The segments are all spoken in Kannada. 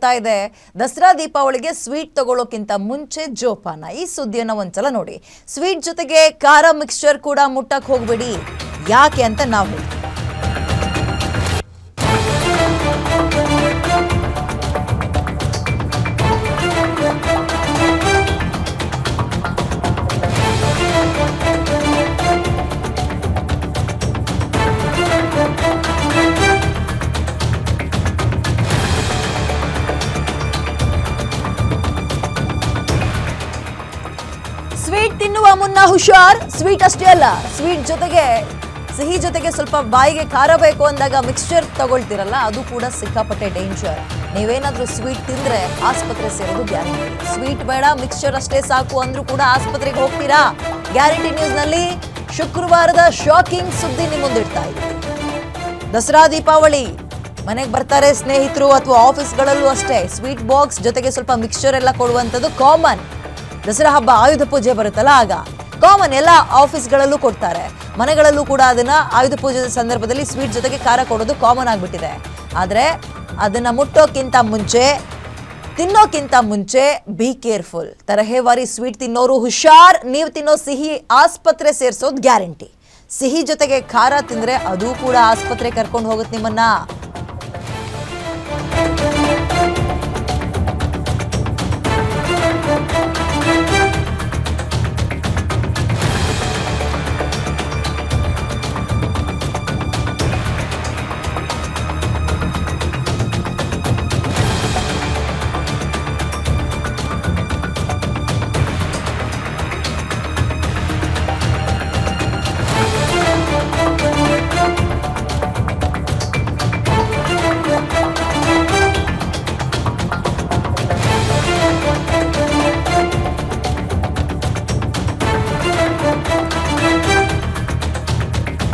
ಬರ್ತಾ ಇದೆ. ದಸರಾ ದೀಪಾವಳಿಗೆ ಸ್ವೀಟ್ ತಗೊಳ್ಳೋಕ್ಕಿಂತ ಮುಂಚೆ ಜೋಪಾನ. ಈ ಸುದ್ದಿಯನ್ನು ಒಂದ್ಸಲ ನೋಡಿ. ಸ್ವೀಟ್ ಜೊತೆಗೆ ಖಾರ ಮಿಕ್ಸ್ಚರ್ ಕೂಡ ಮುಟ್ಟಕ್ಕೆ ಹೋಗ್ಬೇಡಿ. ಯಾಕೆ ಅಂತ ನಾವು ಹೇಳ್ತೀವಿ. ಸ್ವೀಟ್ ತಿನ್ನುವ ಮುನ್ನ ಹುಷಾರ್. ಸ್ವೀಟ್ ಅಷ್ಟೇ ಅಲ್ಲ, ಸ್ವೀಟ್ ಜೊತೆಗೆ ಸಿಹಿ ಜೊತೆಗೆ ಸ್ವಲ್ಪ ಬಾಯಿಗೆ ಖಾರ ಬೇಕು ಅಂದಾಗ ಮಿಕ್ಸ್ಚರ್ ತಗೊಳ್ತಿರಲ್ಲ, ಅದು ಕೂಡ ಸಿಕ್ಕಾಪಟ್ಟೆ ಡೇಂಜರ್. ನೀವೇನಾದ್ರೂ ಸ್ವೀಟ್ ತಿಂದ್ರೆ ಆಸ್ಪತ್ರೆ ಸೇರೋದು ಗ್ಯಾರಂಟಿ. ಸ್ವೀಟ್ ಬೇಡ, ಮಿಕ್ಸ್ಚರ್ ಅಷ್ಟೇ ಸಾಕು ಅಂದ್ರೂ ಕೂಡ ಆಸ್ಪತ್ರೆಗೆ ಹೋಗ್ತೀರಾ? ಗ್ಯಾರಂಟಿ ನ್ಯೂಸ್ ನಲ್ಲಿ ಶುಕ್ರವಾರದ ಶಾಕಿಂಗ್ ಸುದ್ದಿ ನಿಮ್ಮ ಮುಂದಿಡ್ತಾ ಇದ್ದೀವಿ. ದಸರಾ ದೀಪಾವಳಿ ಮನೆಗೆ ಬರ್ತಾರೆ ಸ್ನೇಹಿತರು ಅಥವಾ ಆಫೀಸ್ಗಳಲ್ಲೂ ಅಷ್ಟೇ, ಸ್ವೀಟ್ ಬಾಕ್ಸ್ ಜೊತೆಗೆ ಸ್ವಲ್ಪ ಮಿಕ್ಸ್ಚರ್ ಎಲ್ಲ ಕೊಡುವಂಥದ್ದು ಕಾಮನ್. ದಸರಾ ಹಬ್ಬ ಆಯುಧ ಪೂಜೆ ಬರುತ್ತಲ್ಲ, ಆಗ ಕಾಮನ್ ಎಲ್ಲ ಆಫೀಸ್ಗಳಲ್ಲೂ ಕೊಡ್ತಾರೆ, ಮನೆಗಳಲ್ಲೂ ಕೂಡ ಅದನ್ನ ಆಯುಧ ಪೂಜೆ ಸಂದರ್ಭದಲ್ಲಿ ಸ್ವೀಟ್ ಜೊತೆಗೆ ಖಾರ ಕೊಡೋದು ಕಾಮನ್ ಆಗಿಬಿಟ್ಟಿದೆ. ಆದರೆ ಅದನ್ನ ಮುಟ್ಟೋಕ್ಕಿಂತ ಮುಂಚೆ, ತಿನ್ನೋಕ್ಕಿಂತ ಮುಂಚೆ ಬಿ ಕೇರ್ಫುಲ್. ತರಹೇವಾರಿ ಸ್ವೀಟ್ ತಿನ್ನೋರು ಹುಷಾರ್. ನೀವು ತಿನ್ನೋ ಸಿಹಿ ಆಸ್ಪತ್ರೆ ಸೇರಿಸೋದು ಗ್ಯಾರಂಟಿ. ಸಿಹಿ ಜೊತೆಗೆ ಖಾರ ತಿಂದ್ರೆ ಅದು ಕೂಡ ಆಸ್ಪತ್ರೆ ಕರ್ಕೊಂಡು ಹೋಗುತ್ತೆ ನಿಮ್ಮನ್ನ.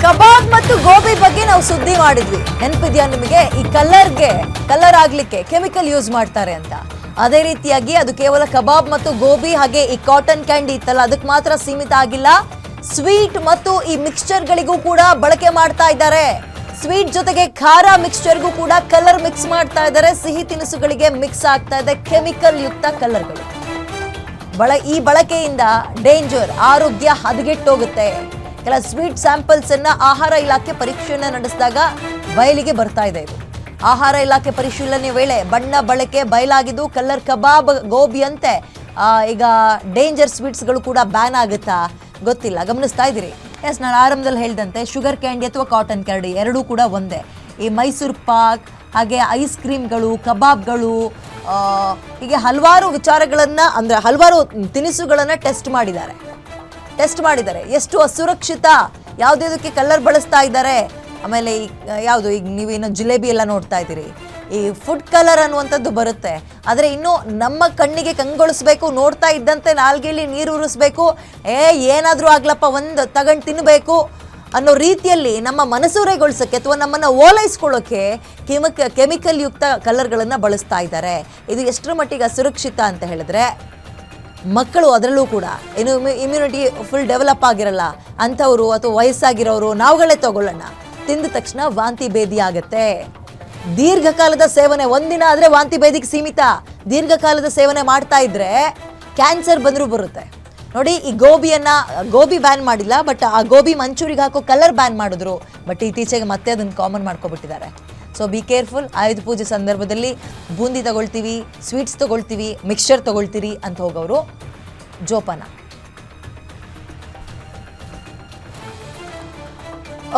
ಕಬಾಬ್ ಮತ್ತು ಗೋಬಿ ಬಗ್ಗೆ ನಾವು ಸುದ್ದಿ ಮಾಡಿದ್ವಿ, ನೆನಪಿದ್ಯಾ ನಿಮಗೆ? ಈ ಕಲರ್ ಆಗ್ಲಿಕ್ಕೆ ಕೆಮಿಕಲ್ ಯೂಸ್ ಮಾಡ್ತಾರೆ ಅಂತ. ಅದೇ ರೀತಿಯಾಗಿ ಅದು ಕೇವಲ ಕಬಾಬ್ ಮತ್ತು ಗೋಬಿ ಹಾಗೆ ಈ ಕಾಟನ್ ಕ್ಯಾಂಡಿ ಇತ್ತಲ್ಲ, ಅದಕ್ಕೆ ಮಾತ್ರ ಸೀಮಿತ ಆಗಿಲ್ಲ. ಸ್ವೀಟ್ ಮತ್ತು ಈ ಮಿಕ್ಸ್ಚರ್ಗಳಿಗೂ ಕೂಡ ಬಳಕೆ ಮಾಡ್ತಾ ಇದ್ದಾರೆ. ಸ್ವೀಟ್ ಜೊತೆಗೆ ಖಾರ ಮಿಕ್ಸ್ಚರ್ಗೂ ಕೂಡ ಕಲರ್ ಮಿಕ್ಸ್ ಮಾಡ್ತಾ ಇದ್ದಾರೆ. ಸಿಹಿ ತಿನಿಸುಗಳಿಗೆ ಮಿಕ್ಸ್ ಆಗ್ತಾ ಇದೆ ಕೆಮಿಕಲ್ ಯುಕ್ತ ಕಲರ್ಗಳು. ಈ ಬಳಕೆಯಿಂದ ಡೇಂಜರ್, ಆರೋಗ್ಯ ಹದಗೆಟ್ಟೋಗುತ್ತೆ. ಕೆಲ ಸ್ವೀಟ್ ಸ್ಯಾಂಪಲ್ಸ್ ಅನ್ನ ಆಹಾರ ಇಲಾಖೆ ಪರೀಕ್ಷೆಯನ್ನ ನಡೆಸಿದಾಗ ಬಯಲಿಗೆ ಬರ್ತಾ ಇದೆ. ಇದು ಆಹಾರ ಇಲಾಖೆ ಪರಿಶೀಲನೆ ವೇಳೆ ಬಣ್ಣ ಬಳಕೆ ಬಯಲಾಗಿದ್ದು, ಕಲರ್ ಕಬಾಬ್, ಗೋಬಿ ಅಂತೆ ಈಗ ಡೇಂಜರ್ ಸ್ವೀಟ್ಸ್ಗಳು ಕೂಡ ಬ್ಯಾನ್ ಆಗುತ್ತಾ ಗೊತ್ತಿಲ್ಲ. ಗಮನಿಸ್ತಾ ಇದ್ದೀರಿ? ಎಸ್, ನಾನು ಆರಂಭದಲ್ಲಿ ಹೇಳಿದಂತೆ ಶುಗರ್ ಕ್ಯಾಂಡಿ ಅಥವಾ ಕಾಟನ್ ಕ್ಯಾಂಡಿ ಎರಡೂ ಕೂಡ ಒಂದೇ. ಈ ಮೈಸೂರು ಪಾಕ್ ಹಾಗೆ ಐಸ್ ಕ್ರೀಮ್ಗಳು, ಕಬಾಬ್ಗಳು, ಹೀಗೆ ಹಲವಾರು ವಿಚಾರಗಳನ್ನ ಅಂದ್ರೆ ಹಲವಾರು ತಿನಿಸುಗಳನ್ನ ಟೆಸ್ಟ್ ಮಾಡಿದ್ದಾರೆ. ಎಷ್ಟು ಅಸುರಕ್ಷಿತ, ಯಾವುದಕ್ಕೆ ಕಲರ್ ಬಳಸ್ತಾ ಇದ್ದಾರೆ. ಆಮೇಲೆ ಯಾವುದು ಈಗ ನೀವೇನೋ ಜಿಲೇಬಿ ಎಲ್ಲ ನೋಡ್ತಾ ಇದ್ದೀರಿ, ಈ ಫುಡ್ ಕಲರ್ ಅನ್ನುವಂಥದ್ದು ಬರುತ್ತೆ. ಆದರೆ ಇನ್ನು ನಮ್ಮ ಕಣ್ಣಿಗೆ ಕಂಗೊಳಿಸ್ಬೇಕು, ನೋಡ್ತಾ ಇದ್ದಂತೆ ನಾಲ್ಗೆಯಲ್ಲಿ ನೀರು ಉರಿಸ್ಬೇಕು, ಏನಾದರೂ ಆಗ್ಲಪ್ಪ ಒಂದು ತಗೊಂಡು ತಿನ್ನಬೇಕು ಅನ್ನೋ ರೀತಿಯಲ್ಲಿ ನಮ್ಮ ಮನಸೂರೆಗೊಳಿಸೋಕ್ಕೆ ಅಥವಾ ನಮ್ಮನ್ನು ಓಲೈಸ್ಕೊಳ್ಳೋಕ್ಕೆ ಕೆಮಿಕಲ್ ಯುಕ್ತ ಕಲರ್ಗಳನ್ನು ಬಳಸ್ತಾ ಇದ್ದಾರೆ. ಇದು ಎಷ್ಟರ ಮಟ್ಟಿಗೆ ಅಸುರಕ್ಷಿತ ಅಂತ ಹೇಳಿದ್ರೆ, ಮಕ್ಕಳು ಅದರಲ್ಲೂ ಕೂಡ ಏನು ಇಮ್ಯುನಿಟಿ ಫುಲ್ ಡೆವಲಪ್ ಆಗಿರಲ್ಲ ಅಂಥವ್ರು ಅಥವಾ ವಯಸ್ಸಾಗಿರೋರು ನಾವುಗಳೇ ತಗೊಳ್ಳೋಣ, ತಿಂದ ತಕ್ಷಣ ವಾಂತಿ ಭೇದಿ ಆಗುತ್ತೆ. ದೀರ್ಘಕಾಲದ ಸೇವನೆ, ಒಂದಿನ ಆದರೆ ವಾಂತಿ ಭೇದಿಗೆ ಸೀಮಿತ. ದೀರ್ಘಕಾಲದ ಸೇವನೆ ಮಾಡ್ತಾ ಇದ್ರೆ ಕ್ಯಾನ್ಸರ್ ಬಂದರೂ ಬರುತ್ತೆ. ನೋಡಿ, ಈ ಗೋಬಿ ಬ್ಯಾನ್ ಮಾಡಿಲ್ಲ, ಬಟ್ ಆ ಗೋಬಿ ಮಂಚೂರಿಗೆ ಹಾಕೋ ಕಲರ್ ಬ್ಯಾನ್ ಮಾಡಿದ್ರು. ಬಟ್ ಇತ್ತೀಚೆಗೆ ಮತ್ತೆ ಅದನ್ನು ಕಾಮನ್ ಮಾಡ್ಕೊಬಿಟ್ಟಿದ್ದಾರೆ. So be careful. Ayudha Puja ಸಂದರ್ಭದಲ್ಲಿ ಬೂಂದಿ ತಗೊಳ್ತೀವಿ, ಸ್ವೀಟ್ಸ್ ತಗೊಳ್ತೀವಿ, ಮಿಕ್ಸ್ಚರ್ ತಗೊಳ್ತೀರಿ ಅಂತ ಹೋಗೋರು ಜೋಪಾನ.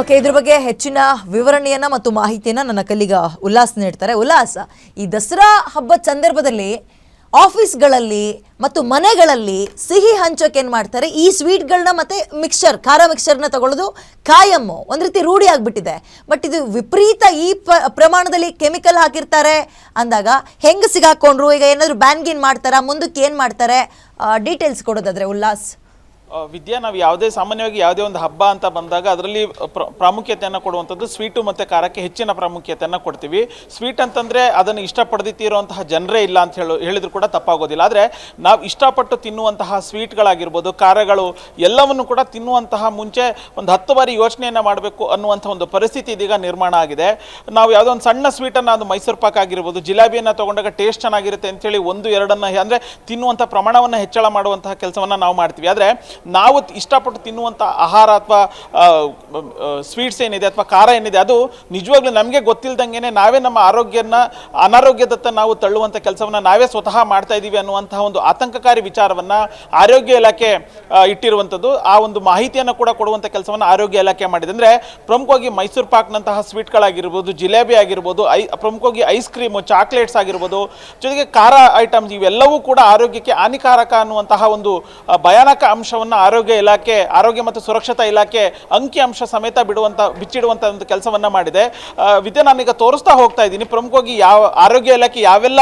ಓಕೆ, ಇದ್ರ ಬಗ್ಗೆ ಹೆಚ್ಚಿನ ವಿವರಣೆಯನ್ನ ಮತ್ತು ಮಾಹಿತಿಯನ್ನ ನನ್ನ ಕಲ್ಲಿಗ ಉಲ್ಲಾಸ್ ನೀಡ್ತಾರೆ. ಉಲ್ಲಾಸ್, ಈ ದಸರಾ ಹಬ್ಬದ ಸಂದರ್ಭದಲ್ಲಿ ಆಫೀಸ್ಗಳಲ್ಲಿ ಮತ್ತು ಮನೆಗಳಲ್ಲಿ ಸಿಹಿ ಹಂಚೋಕೆ ಏನು ಮಾಡ್ತಾರೆ, ಈ ಸ್ವೀಟ್ಗಳನ್ನ ಮತ್ತೆ ಮಿಕ್ಸ್ಚರ್, ಖಾರ ಮಿಕ್ಸ್ಚರ್ನ ತಗೊಳ್ಳೋದು ಕಾಯಮ್ಮು, ಒಂದು ರೀತಿ ರೂಢಿ ಆಗಿಬಿಟ್ಟಿದೆ. ಬಟ್ ಇದು ವಿಪರೀತ ಈ ಪ್ರಮಾಣದಲ್ಲಿ ಕೆಮಿಕಲ್ ಹಾಕಿರ್ತಾರೆ ಅಂದಾಗ ಹೆಂಗೆ ಸಿಗಾಕೊಂಡ್ರು? ಈಗ ಏನಾದರೂ ಬ್ಯಾನ್ ಗೀನ್ ಮಾಡ್ತಾರಾ? ಮುಂದಕ್ಕೆ ಏನು ಮಾಡ್ತಾರೆ? ಡೀಟೇಲ್ಸ್ ಕೊಡೋದಾದ್ರೆ ಉಲ್ಲಾಸ್. ವಿದ್ಯಾ, ನಾವು ಯಾವುದೇ ಸಾಮಾನ್ಯವಾಗಿ ಯಾವುದೇ ಒಂದು ಹಬ್ಬ ಅಂತ ಬಂದಾಗ ಅದರಲ್ಲಿ ಪ್ರಾಮುಖ್ಯತೆಯನ್ನು ಕೊಡುವಂಥದ್ದು ಸ್ವೀಟು ಮತ್ತು ಖಾರಕ್ಕೆ ಹೆಚ್ಚಿನ ಪ್ರಾಮುಖ್ಯತೆಯನ್ನು ಕೊಡ್ತೀವಿ. ಸ್ವೀಟ್ ಅಂತಂದರೆ ಅದನ್ನು ಇಷ್ಟಪಡದಿತ್ತಿರುವಂತಹ ಜನರೇ ಇಲ್ಲ ಅಂತ ಹೇಳಿದ್ರು ಕೂಡ ತಪ್ಪಾಗೋದಿಲ್ಲ. ಆದರೆ ನಾವು ಇಷ್ಟಪಟ್ಟು ತಿನ್ನುವಂತಹ ಸ್ವೀಟ್ಗಳಾಗಿರ್ಬೋದು, ಖಾರಗಳು ಎಲ್ಲವನ್ನು ಕೂಡ ತಿನ್ನುವಂತಹ ಮುಂಚೆ ಒಂದು 10 ಬಾರಿ ಯೋಚನೆಯನ್ನು ಮಾಡಬೇಕು ಅನ್ನುವಂಥ ಒಂದು ಪರಿಸ್ಥಿತಿ ಇದೀಗ ನಿರ್ಮಾಣ ಆಗಿದೆ. ನಾವು ಯಾವುದೋ ಒಂದು ಸಣ್ಣ ಸ್ವೀಟನ್ನು, ಅದು ಮೈಸೂರು ಪಾಕ್ ಆಗಿರ್ಬೋದು, ಜಿಲೇಬಿಯನ್ನು ತೊಗೊಂಡಾಗ ಟೇಸ್ಟ್ ಚೆನ್ನಾಗಿರುತ್ತೆ ಅಂತೇಳಿ 1-2 ಅಂದರೆ ತಿನ್ನುವಂಥ ಪ್ರಮಾಣವನ್ನು ಹೆಚ್ಚಳ ಮಾಡುವಂತಹ ಕೆಲಸವನ್ನು ನಾವು ಮಾಡ್ತೀವಿ. ಆದರೆ ನಾವು ಇಷ್ಟಪಟ್ಟು ತಿನ್ನುವಂಥ ಆಹಾರ ಅಥವಾ ಸ್ವೀಟ್ಸ್ ಏನಿದೆ ಅಥವಾ ಖಾರ ಏನಿದೆ, ಅದು ನಿಜವಾಗ್ಲೂ ನಮಗೆ ಗೊತ್ತಿಲ್ಲದಂಗೆ ನಾವೇ ನಮ್ಮ ಅನಾರೋಗ್ಯದತ್ತ ನಾವು ತಳ್ಳುವಂಥ ಕೆಲಸವನ್ನು ನಾವೇ ಸ್ವತಃ ಮಾಡ್ತಾ ಇದ್ದೀವಿ ಅನ್ನುವಂತಹ ಒಂದು ಆತಂಕಕಾರಿ ವಿಚಾರವನ್ನು ಆರೋಗ್ಯ ಇಲಾಖೆ ಇಟ್ಟಿರುವಂಥದ್ದು. ಆ ಒಂದು ಮಾಹಿತಿಯನ್ನು ಕೂಡ ಕೊಡುವಂಥ ಕೆಲಸವನ್ನು ಆರೋಗ್ಯ ಇಲಾಖೆ ಮಾಡಿದೆ. ಅಂದರೆ ಪ್ರಮುಖವಾಗಿ ಮೈಸೂರು ಪಾಕ್ನಂತಹ ಸ್ವೀಟ್ಗಳಾಗಿರ್ಬೋದು, ಜಿಲೇಬಿ ಆಗಿರ್ಬೋದು, ಪ್ರಮುಖವಾಗಿ ಐಸ್ ಕ್ರೀಮು, ಚಾಕ್ಲೇಟ್ಸ್ ಆಗಿರ್ಬೋದು, ಜೊತೆಗೆ ಖಾರ ಐಟಮ್ಸ್ ಇವೆಲ್ಲವೂ ಕೂಡ ಆರೋಗ್ಯಕ್ಕೆ ಹಾನಿಕಾರಕ ಅನ್ನುವಂತಹ ಭಯಾನಕ ಅಂಶವನ್ನು ಆರೋಗ್ಯ ಮತ್ತು ಸುರಕ್ಷತಾ ಇಲಾಖೆ ಅಂಕಿಅಂಶ ಸಮೇತ ಬಿಚ್ಚಿಡುವಂಥ ಒಂದು ಕೆಲಸವನ್ನ ಮಾಡಿದೆ. ವಿದ್ಯೆ, ನಾನೀಗ ತೋರಿಸ್ತಾ ಹೋಗ್ತಾ ಇದ್ದೀನಿ ಪ್ರಮುಖವಾಗಿ ಆರೋಗ್ಯ ಇಲಾಖೆ ಯಾವೆಲ್ಲ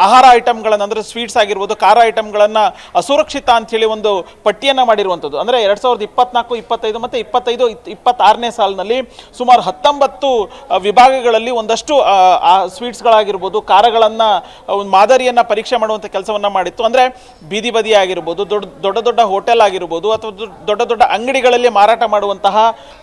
ಆಹಾರ ಐಟಮ್ಗಳನ್ನು, ಅಂದರೆ ಸ್ವೀಟ್ಸ್ ಆಗಿರ್ಬೋದು, ಖಾರ ಐಟಮ್ಗಳನ್ನು ಅಸುರಕ್ಷಿತ ಅಂತ ಹೇಳಿ ಒಂದು ಪಟ್ಟಿಯನ್ನು ಮಾಡಿರುವಂಥದ್ದು. ಅಂದರೆ 2024, 25 ಮತ್ತು 26ನೇ ಸಾಲಿನಲ್ಲಿ ಸುಮಾರು 19 ವಿಭಾಗಗಳಲ್ಲಿ ಒಂದಷ್ಟು ಸ್ವೀಟ್ಸ್ಗಳಾಗಿರ್ಬೋದು, ಖಾರಗಳನ್ನು ಮಾದರಿಯನ್ನು ಪರೀಕ್ಷೆ ಮಾಡುವಂಥ ಕೆಲಸವನ್ನು ಮಾಡಿತ್ತು. ಅಂದರೆ ಬೀದಿ ಬದಿ ಆಗಿರ್ಬೋದು, ದೊಡ್ಡ ಹೋಟೆಲ್ ಆಗಿರ್ಬೋದು, ಅಥವಾ ದೊಡ್ಡ ಅಂಗಡಿಗಳಲ್ಲಿ ಮಾರಾಟ ಮಾಡುವಂತಹ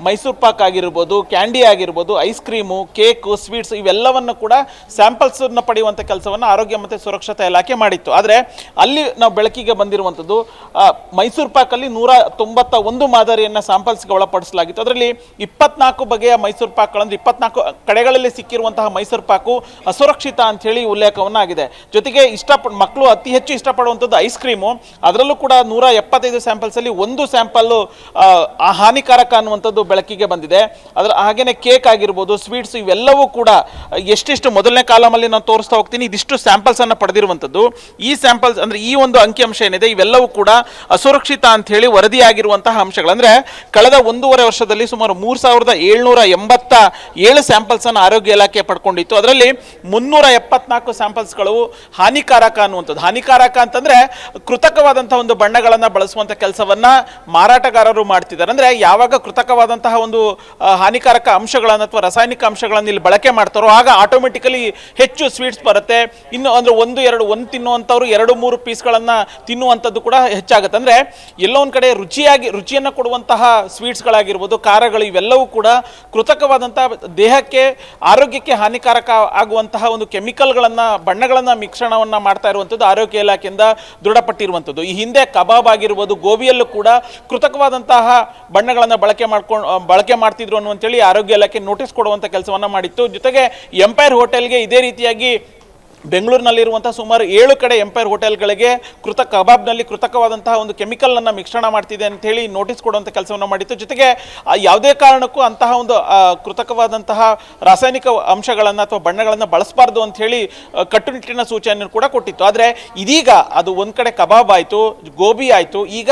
ಮೈಸೂರು ಪಾಕ್ ಆಗಿರ್ಬೋದು, ಕ್ಯಾಂಡಿ ಆಗಿರ್ಬೋದು, ಐಸ್ ಕ್ರೀಮು, ಕೇಕು, ಸ್ವೀಟ್ಸ್ ಇವೆಲ್ಲವನ್ನು ಕೂಡ ಸ್ಯಾಂಪಲ್ಸ್ ಪಡೆಯುವಂಥ ಕೆಲಸವನ್ನು ಆರೋಗ್ಯ ಮತ್ತು ಸುರಕ್ಷತಾ ಇಲಾಖೆ ಮಾಡಿತ್ತು. ಆದರೆ ಅಲ್ಲಿ ನಾವು ಬೆಳಕಿಗೆ ಬಂದಿರುವಂಥದ್ದು ಮೈಸೂರು ಪಾಕಲ್ಲಿ 191 ಮಾದರಿಯನ್ನು ಸ್ಯಾಂಪಲ್ಸ್ಗೆ ಒಳಪಡಿಸಲಾಗಿತ್ತು. ಅದರಲ್ಲಿ 24 ಬಗೆಯ ಮೈಸೂರು ಪಾಕ್ಗಳಂದ್ರೆ 24 ಕಡೆಗಳಲ್ಲಿ ಸಿಕ್ಕಿರುವಂತಹ ಮೈಸೂರು ಪಾಕು ಅಸುರಕ್ಷಿತ ಅಂತ ಹೇಳಿ ಉಲ್ಲೇಖವನ್ನು ಆಗಿದೆ. ಜೊತೆಗೆ ಮಕ್ಕಳು ಅತಿ ಹೆಚ್ಚು ಇಷ್ಟಪಡುವಂಥದ್ದು ಐಸ್ ಕ್ರೀಮು. ಅದರಲ್ಲೂ ಕೂಡ 175 ಸ್ಯಾಂಪಲ್ಸ್ ಅಲ್ಲಿ 1 ಸ್ಯಾಂಪಲ್ ಹಾನಿಕಾರಕ ಅನ್ನುವಂಥದ್ದು ಬೆಳಕಿಗೆ ಬಂದಿದೆ. ಹಾಗೇನೆ ಕೇಕ್ ಆಗಿರ್ಬೋದು, ಸ್ವೀಟ್ಸ್ ಇವೆಲ್ಲವೂ ಕೂಡ ಎಷ್ಟೆಷ್ಟು ಮೊದಲನೇ ಕಾಲಮಲ್ಲಿ ನಾನು ತೋರಿಸ್ತಾ ಹೋಗ್ತೀನಿ, ಇದಿಷ್ಟು ಸ್ಯಾಂಪಲ್ಸ್ ಅನ್ನು ಪಡೆದಿರುವಂಥದ್ದು. ಈ ಸ್ಯಾಂಪಲ್ಸ್ ಅಂದ್ರೆ ಈ ಒಂದು ಅಂಕಿಅಂಶ ಏನಿದೆ ಇವೆಲ್ಲವೂ ಕೂಡ ಅಸುರಕ್ಷಿತ ಅಂತ ಹೇಳಿ ವರದಿಯಾಗಿರುವಂತಹ ಅಂಶಗಳು. ಅಂದ್ರೆ ಕಳೆದ 1.5 ವರ್ಷದಲ್ಲಿ ಸುಮಾರು 3787 ಸ್ಯಾಂಪಲ್ಸ್ ಅನ್ನು ಆರೋಗ್ಯ ಇಲಾಖೆ ಪಡ್ಕೊಂಡಿತ್ತು. ಅದರಲ್ಲಿ 374 ಸ್ಯಾಂಪಲ್ಸ್ಗಳು ಹಾನಿಕಾರಕ ಅನ್ನುವಂಥದ್ದು. ಹಾನಿಕಾರಕ ಅಂತಂದ್ರೆ ಕೃತಕವಾದಂತಹ ಒಂದು ಬಣ್ಣಗಳನ್ನ ಬಳಸುವಂತ ಕೆಲಸವನ್ನ ಮಾರಾಟಗಾರರು ಮಾಡ್ತಿದ್ದಾರೆ. ಅಂದ್ರೆ ಯಾವಾಗ ಕೃತಕವಾದಂತಹ ಒಂದು ಹಾನಿಕಾರಕ ಅಂಶಗಳನ್ನು ಅಥವಾ ರಾಸಾಯನಿಕ ಅಂಶಗಳನ್ನು ಇಲ್ಲಿ ಬಳಕೆ ಮಾಡ್ತಾರೋ ಆಗ ಆಟೋಮೆಟಿಕಲಿ ಹೆಚ್ಚು ಸ್ವೀಟ್ಸ್ ಬರುತ್ತೆ. ಇನ್ನು ಅಂದ್ರೆ ಒಂದು ತಿನ್ನುವಂಥವ್ರು 2-3 ಪೀಸ್ಗಳನ್ನ ತಿನ್ನುವಂಥದ್ದು ಕೂಡ ಹೆಚ್ಚಾಗುತ್ತೆ. ಅಂದ್ರೆ ಎಲ್ಲೋ ಒಂದ್ ಕಡೆ ರುಚಿಯನ್ನು ಕೊಡುವಂತಹ ಸ್ವೀಟ್ಸ್ಗಳಾಗಿರ್ಬೋದು, ಖಾರಗಳು ಇವೆಲ್ಲವೂ ಕೂಡ ಕೃತಕವಾದಂತಹ ದೇಹಕ್ಕೆ ಆರೋಗ್ಯಕ್ಕೆ ಹಾನಿಕಾರಕ ಆಗುವಂತಹ ಒಂದು ಕೆಮಿಕಲ್ಗಳನ್ನ ಬಣ್ಣಗಳನ್ನ ಮಿಶ್ರಣವನ್ನ ಮಾಡ್ತಾ ಇರುವಂಥದ್ದು ಆರೋಗ್ಯ ಇಲಾಖೆಯಿಂದ ದೃಢಪಟ್ಟಿರುವಂಥದ್ದು. ಈ ಹಿಂದೆ ಕಬಾಬ್ ಆಗಿರ್ಬೋದು, ಗೋಬಿಯಲ್ಲೂ ಕೂಡ ಕೃತಕವಾದಂತಹ ಬಣ್ಣಗಳನ್ನು ಬಳಕೆ ಮಾಡ್ತಿದ್ರು ಅನ್ನುವಂಥೇಳಿ ಆರೋಗ್ಯ ಇಲಾಖೆ ನೋಟಿಸ್ ಕೊಡುವಂಥ ಕೆಲಸವನ್ನ ಮಾಡಿತ್ತು. ಜೊತೆಗೆ ಎಂಪೈರ್ ಹೋಟೆಲ್ಗೆ ಇದೇ ರೀತಿಯಾಗಿ ಬೆಂಗಳೂರಿನಲ್ಲಿರುವಂತಹ ಸುಮಾರು 7 ಕಡೆ ಎಂಪೈರ್ ಹೋಟೆಲ್ಗಳಿಗೆ ಕಬಾಬ್ನಲ್ಲಿ ಕೃತಕವಾದಂತಹ ಒಂದು ಕೆಮಿಕಲ್ ಅನ್ನ ಮಿಶ್ರಣ ಮಾಡ್ತಿದೆ ಅಂತ ಹೇಳಿ ನೋಟಿಸ್ ಕೊಡುವಂಥ ಕೆಲಸವನ್ನು ಮಾಡಿತ್ತು. ಜೊತೆಗೆ ಯಾವುದೇ ಕಾರಣಕ್ಕೂ ಅಂತಹ ಒಂದು ಕೃತಕವಾದಂತಹ ರಾಸಾಯನಿಕ ಅಂಶಗಳನ್ನು ಅಥವಾ ಬಣ್ಣಗಳನ್ನು ಬಳಸಬಾರ್ದು ಅಂತ ಹೇಳಿ ಕಟ್ಟುನಿಟ್ಟಿನ ಸೂಚನೆಯನ್ನು ಕೂಡ ಕೊಟ್ಟಿತ್ತು. ಆದರೆ ಇದೀಗ ಅದು ಒಂದ್ ಕಡೆ ಕಬಾಬ್ ಆಯಿತು, ಗೋಬಿ ಆಯಿತು, ಈಗ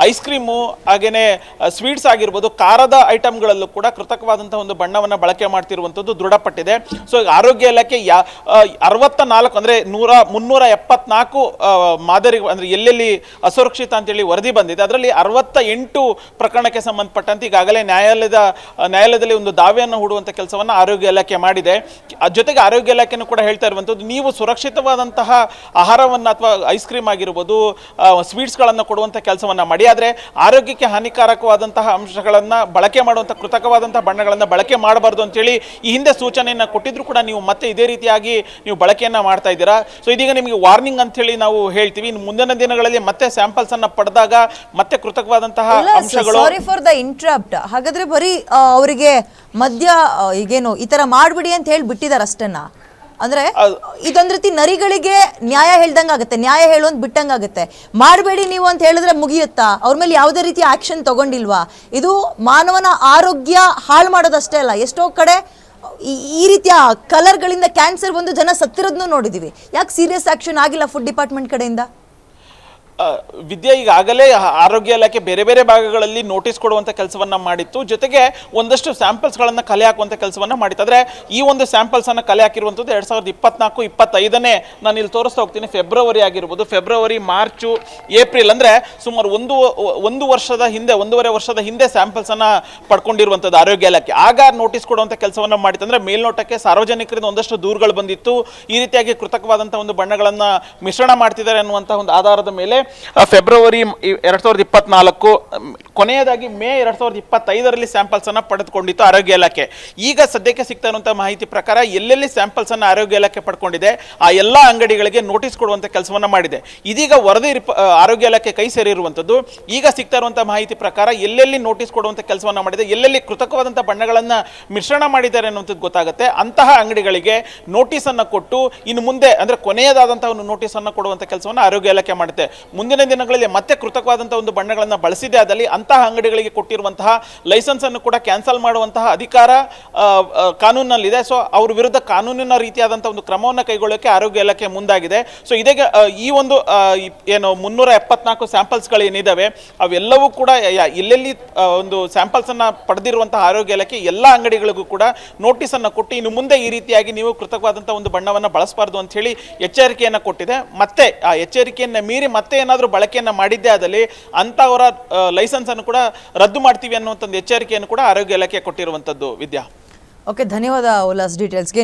ಐಸ್ ಕ್ರೀಮು ಹಾಗೇನೆ ಸ್ವೀಟ್ಸ್ ಆಗಿರ್ಬೋದು, ಖಾರದ ಐಟಮ್ಗಳಲ್ಲೂ ಕೂಡ ಕೃತಕವಾದಂತಹ ಒಂದು ಬಣ್ಣವನ್ನು ಬಳಕೆ ಮಾಡ್ತಿರುವಂಥದ್ದು ದೃಢಪಟ್ಟಿದೆ. ಸೊ ಆರೋಗ್ಯ ಇಲಾಖೆ 64 ಅಂದ್ರೆ 374 ಮಾದರಿ ಅಂದ್ರೆ ಎಲ್ಲೆಲ್ಲಿ ಅಸುರಕ್ಷಿತ ಅಂತೇಳಿ ವರದಿ ಬಂದಿದೆ. ಅದರಲ್ಲಿ 68 ಪ್ರಕರಣಕ್ಕೆ ಸಂಬಂಧಪಟ್ಟಂತೆ ಈಗಾಗಲೇ ನ್ಯಾಯಾಲಯದಲ್ಲಿ ಒಂದು ದಾವೆಯನ್ನು ಹೂಡುವಂತ ಕೆಲಸವನ್ನು ಆರೋಗ್ಯ ಇಲಾಖೆ ಮಾಡಿದೆ. ಜೊತೆಗೆ ಆರೋಗ್ಯ ಇಲಾಖೆನೂ ಕೂಡ ಹೇಳ್ತಾ ಇರುವಂತದ್ದು, ನೀವು ಸುರಕ್ಷಿತವಾದಂತಹ ಆಹಾರವನ್ನು ಅಥವಾ ಐಸ್ ಕ್ರೀಮ್ ಆಗಿರ್ಬೋದು, ಸ್ವೀಟ್ಸ್ಗಳನ್ನು ಕೊಡುವಂತ ಕೆಲಸವನ್ನ ಮಾಡಿ. ಆದರೆ ಆರೋಗ್ಯಕ್ಕೆ ಹಾನಿಕಾರಕವಾದಂತಹ ಅಂಶಗಳನ್ನ ಬಳಕೆ ಮಾಡುವಂತ ಕೃತಕವಾದಂತಹ ಬಣ್ಣಗಳನ್ನ ಬಳಕೆ ಮಾಡಬಾರ್ದು ಅಂತೇಳಿ ಈ ಹಿಂದೆ ಸೂಚನೆಯನ್ನ ಕೊಟ್ಟಿದ್ರು ಕೂಡ ನೀವು ಮತ್ತೆ ಇದೇ ರೀತಿಯಾಗಿ ನೀವು ಬಳಕೆಯನ್ನ ಮಾಡ್ತಾ ಇದ್ದೀರಾ. ಸೊ ಇದೀಗ ನಿಮಗೆ ವಾರ್ನಿಂಗ್ ಅಂತ ಹೇಳಿ ನಾವು ಹೇಳ್ತೀವಿ. ಇನ್ನು ಮುಂದಿನ ದಿನಗಳಲ್ಲಿ ಮತ್ತೆ ಸ್ಯಾಂಪಲ್ಸ್ ಅನ್ನ ಪಡೆದಾಗ ಮತ್ತೆ ಕೃತಕವಾದಂತಹ ಅಂಶಗಳು. Sorry for the interrupt. ಹಾಗಾದ್ರೆ ಬರೀ ಅವರಿಗೆ ಈಗೇನು ಈ ತರ ಮಾಡ್ಬಿಡಿ ಅಂತ ಹೇಳಿ ಬಿಟ್ಟಿದ್ದಾರೆ ಅಷ್ಟನ್ನ. ಅಂದ್ರೆ ಇದೊಂದ್ ರೀತಿ ನರಿಗಳಿಗೆ ನ್ಯಾಯ ಹೇಳ್ದಂಗಾಗತ್ತೆ, ನ್ಯಾಯ ಹೇಳುವಂತ ಬಿಟ್ಟಂಗಾಗತ್ತೆ. ಮಾಡಬೇಡಿ ನೀವು ಅಂತ ಹೇಳಿದ್ರೆ ಮುಗಿಯುತ್ತಾ? ಅವ್ರ ಮೇಲೆ ಯಾವುದೇ ರೀತಿ ಆಕ್ಷನ್ ತಗೊಂಡಿಲ್ವಾ? ಇದು ಮಾನವನ ಆರೋಗ್ಯ ಹಾಳು ಮಾಡೋದಷ್ಟೇ ಅಲ್ಲ, ಎಷ್ಟೋ ಕಡೆ ಈ ರೀತಿಯ ಕಲರ್ಗಳಿಂದ ಕ್ಯಾನ್ಸರ್ ಬಂದು ಜನ ಸತ್ತಿರೋದನ್ನು ನೋಡಿದೀವಿ. ಯಾಕೆ ಸೀರಿಯಸ್ ಆಕ್ಷನ್ ಆಗಿಲ್ಲ ಫುಡ್ ಡಿಪಾರ್ಟ್ಮೆಂಟ್ ಕಡೆಯಿಂದ? ವಿದ್ಯೆ ಈಗಾಗಲೇ ಆರೋಗ್ಯ ಇಲಾಖೆ ಬೇರೆ ಬೇರೆ ಭಾಗಗಳಲ್ಲಿ ನೋಟಿಸ್ ಕೊಡುವಂಥ ಕೆಲಸವನ್ನ ಮಾಡಿತ್ತು, ಜೊತೆಗೆ ಒಂದಷ್ಟು ಸ್ಯಾಂಪಲ್ಸ್ಗಳನ್ನು ಕಲೆ ಹಾಕುವಂಥ ಕೆಲಸವನ್ನ ಮಾಡಿತ್ತು. ಆದರೆ ಈ ಒಂದು ಸ್ಯಾಂಪಲ್ಸನ್ನು ಕಲೆ ಹಾಕಿರುವಂಥದ್ದು 2024-25 ನಾನು ಇಲ್ಲಿ ತೋರಿಸ್ತಾ ಹೋಗ್ತೀನಿ. ಫೆಬ್ರವರಿ ಆಗಿರ್ಬೋದು, ಫೆಬ್ರವರಿ, ಮಾರ್ಚು, ಏಪ್ರಿಲ್, ಅಂದರೆ ಸುಮಾರು ಒಂದೂವರೆ ವರ್ಷದ ಹಿಂದೆ ಸ್ಯಾಂಪಲ್ಸನ್ನು ಪಡ್ಕೊಂಡಿರುವಂಥದ್ದು ಆರೋಗ್ಯ ಇಲಾಖೆ. ಆಗ ನೋಟಿಸ್ ಕೊಡುವಂಥ ಕೆಲಸವನ್ನು ಮಾಡಿತ್ತು. ಅಂದರೆ ಮೇಲ್ನೋಟಕ್ಕೆ ಸಾರ್ವಜನಿಕರಿಂದ ಒಂದಷ್ಟು ದೂರುಗಳು ಬಂದಿತ್ತು, ಈ ರೀತಿಯಾಗಿ ಕೃತಕವಾದಂಥ ಒಂದು ಬಣ್ಣಗಳನ್ನು ಮಿಶ್ರಣ ಮಾಡ್ತಿದ್ದಾರೆ ಅನ್ನುವಂಥ ಒಂದು ಆಧಾರದ ಮೇಲೆ ಫೆಬ್ರವರಿ 2024 ಕೊನೆಯದಾಗಿ ಮೇ 2025 ಸ್ಯಾಂಪಲ್ಸ್ ಅನ್ನ ಪಡೆದುಕೊಂಡಿತ್ತು ಆರೋಗ್ಯ ಇಲಾಖೆ. ಈಗ ಸದ್ಯಕ್ಕೆ ಸಿಗ್ತಾ ಇರುವಂತಹ ಮಾಹಿತಿ ಪ್ರಕಾರ ಎಲ್ಲೆಲ್ಲಿ ಸ್ಯಾಂಪಲ್ಸ್ ಅನ್ನ ಆರೋಗ್ಯ ಇಲಾಖೆ ಪಡ್ಕೊಂಡಿದೆ ಆ ಎಲ್ಲಾ ಅಂಗಡಿಗಳಿಗೆ ನೋಟಿಸ್ ಕೊಡುವಂತ ಕೆಲಸವನ್ನ ಮಾಡಿದೆ. ಇದೀಗ ವರದಿ ಆರೋಗ್ಯ ಇಲಾಖೆ ಕೈ ಸೇರಿರುವಂತದ್ದು. ಈಗ ಸಿಗ್ತಾ ಇರುವಂತಹ ಮಾಹಿತಿ ಪ್ರಕಾರ ಎಲ್ಲೆಲ್ಲಿ ನೋಟಿಸ್ ಕೊಡುವಂತ ಕೆಲಸವನ್ನ ಮಾಡಿದೆ, ಎಲ್ಲೆಲ್ಲಿ ಕೃತಕವಾದಂತಹ ಬಣ್ಣಗಳನ್ನ ಮಿಶ್ರಣ ಮಾಡಿದ್ದಾರೆ ಅನ್ನುವಂಥದ್ದು ಗೊತ್ತಾಗುತ್ತೆ. ಅಂತಹ ಅಂಗಡಿಗಳಿಗೆ ನೋಟಿಸ್ ಅನ್ನ ಕೊಟ್ಟು ಇನ್ನು ಮುಂದೆ ಅಂದ್ರೆ ಕೊನೆಯದಾದಂತಹ ಒಂದು ನೋಟಿಸ್ ಅನ್ನ ಕೊಡುವಂತ ಕೆಲಸವನ್ನ ಆರೋಗ್ಯ ಇಲಾಖೆ ಮಾಡುತ್ತೆ. ಮುಂದಿನ ದಿನಗಳಲ್ಲಿ ಮತ್ತೆ ಕೃತಕವಾದಂತಹ ಒಂದು ಬಣ್ಣಗಳನ್ನ ಬಳಸಿದೆ ಆದಲ್ಲಿ ಅಂತಹ ಅಂಗಡಿಗಳಿಗೆ ಕೊಟ್ಟಿರುವಂತಹ ಲೈಸೆನ್ಸ್ ಅನ್ನು ಕೂಡ ಕ್ಯಾನ್ಸಲ್ ಮಾಡುವಂತಹ ಅಧಿಕಾರ ಕಾನೂನಿನಲ್ಲಿದೆ. ಸೊ ಅವ್ರ ವಿರುದ್ಧ ಕಾನೂನಿನ ರೀತಿಯಾದಂತಹ ಒಂದು ಕ್ರಮವನ್ನು ಕೈಗೊಳ್ಳೋಕೆ ಆರೋಗ್ಯ ಇಲಾಖೆ ಮುಂದಾಗಿದೆ. ಸೊ ಇದೀಗ ಈ ಒಂದು ಏನು 374 ಸ್ಯಾಂಪಲ್ಸ್ಗಳು ಏನಿದಾವೆ ಅವೆಲ್ಲವೂ ಕೂಡ ಎಲ್ಲೆಲ್ಲಿ ಒಂದು ಸ್ಯಾಂಪಲ್ಸ್ ಅನ್ನ ಪಡೆದಿರುವಂತಹ ಆರೋಗ್ಯ ಇಲಾಖೆ ಎಲ್ಲ ಅಂಗಡಿಗಳಿಗೂ ಕೂಡ ನೋಟಿಸ್ ಅನ್ನ ಕೊಟ್ಟು ಇನ್ನು ಮುಂದೆ ಈ ರೀತಿಯಾಗಿ ನೀವು ಕೃತಕವಾದಂತಹ ಒಂದು ಬಣ್ಣವನ್ನು ಬಳಸಬಾರದು ಅಂತ ಹೇಳಿ ಎಚ್ಚರಿಕೆಯನ್ನ ಕೊಟ್ಟಿದೆ. ಮತ್ತೆ ಆ ಎಚ್ಚರಿಕೆಯನ್ನ ಮೀರಿ ಮತ್ತೆ ಏನಾದರೂ ಬಳಕೆಯನ್ನ ಮಾಡಿದ್ದೇ ಆದಲ್ಲಿ ಅಂತವರ ಲೈಸೆನ್ಸ್ ಅನ್ನು ಕೂಡ ರದ್ದು ಮಾಡ್ತೀವಿ ಅನ್ನುವಂಥ ಎಚ್ಚರಿಕೆಯನ್ನು ಕೂಡ ಆರೋಗ್ಯ ಇಲಾಖೆ ಕೊಟ್ಟಿರುವಂತದ್ದು. ವಿದ್ಯಾ, ಓಕೆ, ಧನ್ಯವಾದ ಉಲ್ಲಾಸ್ ಡೀಟೇಲ್ಸ್ಗೆ.